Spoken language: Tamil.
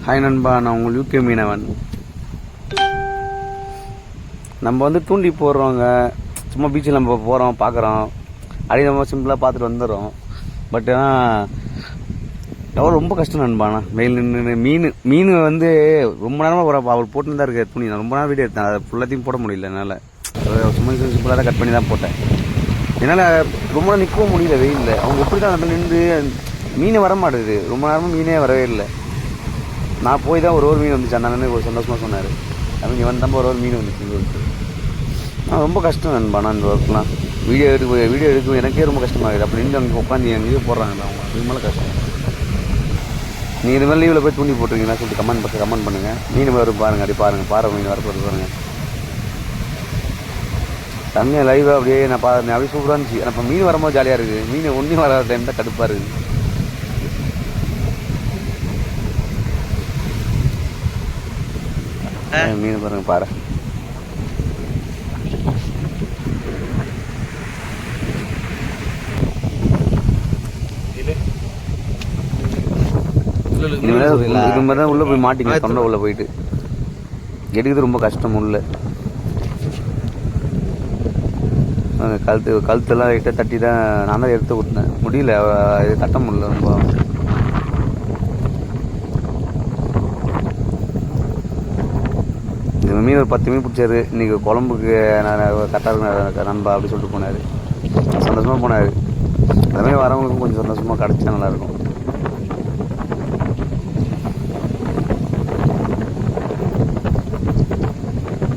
ஹாய் நண்பா, நான் உங்கள் யூகே மீனவன். நம்ம வந்து தூண்டி போடுறவங்க சும்மா பீச்சில் நம்ம போகிறோம் பார்க்குறோம், அப்படியே நம்ம சிம்பிளாக பார்த்துட்டு வந்துடுறோம். பட் ஆனால் ரொம்ப கஷ்டம் நண்பாண்ணா. வெயில் நின்று மீன் வந்து ரொம்ப நேரமாக அவள் போட்டுன்னு தான் இருக்க துணி. நான் ரொம்ப நேரம் வீடியோ எடுத்தேன், அதை ஃபுல்லாத்தையும் போட முடியல என்னால். சும்மா சிம்பிளாக தான் கட் பண்ணி தான் போட்டேன். என்னால் ரொம்ப நேரம் நிற்கவும் முடியல வெயிலில். அவங்க எப்படி தான் அந்த நின்று மீன் வர மாட்டேது. ரொம்ப நேரமாக மீனே வரவே இல்லை. நான் போய் தான் ஒரு மீன் வந்துச்சு. அந்த ஒரு சந்தோஷமாக சொன்னார், அவங்க வந்தப்போ ஒரு மீன் வந்துச்சுன்னு சொல்லிட்டு. ரொம்ப கஷ்டம் நண்பாண்ணா இந்த ஒர்க்லாம். வீடியோ எடுக்கும் எனக்கே ரொம்ப கஷ்டமாகுது. அப்படி நின்று அங்கே உட்காந்து எங்கேயோ போடுறாங்க அவங்க, அது மேலே கஷ்டம். நீங்கள் இது மாதிரி லீவில் போய் தூண்டி போட்டுருக்கீங்கன்னா சொல்லிட்டு கமெண்ட் பண்ணுங்கள். மீன் வரும் பாருங்கள், அப்படி பாருங்கள், பாறை மீன் வரப்போது பாருங்கள். தண்ணியாக லைவாக அப்படியே நான் அப்படியே சூப்பராக இருந்துச்சு. ஆனால் இப்போ மீன் வரும்போது ஜாலியாக இருக்குது. மீன் ஒன்றும் வராத டைம் தான் கடுப்பாக இருக்குது. மீன் பாருங்க, பாரு. இது மாதிரி தான் உள்ள போய் மாட்டிங்க, தொண்டை உள்ள போயிட்டு எடுக்கிறது ரொம்ப கஷ்டம். உள்ள கழுத்தெல்லாம் லைட்டாக தட்டி தான் நான் தான் எடுத்து விட்டேன். முடியல, இது தட்ட முடியல ரொம்ப. இந்த மீன் ஒரு 10 மீன் பிடிச்சாரு. இன்றைக்கி குழம்புக்கு நான் கரெக்டாக இருக்கு நண்பா அப்படி சொல்லிட்டு போனார். சந்தோஷமாக போனார். அதுமாதிரி வரவங்களுக்கும் கொஞ்சம் சந்தோஷமாக கிடச்சா நல்லாயிருக்கும்.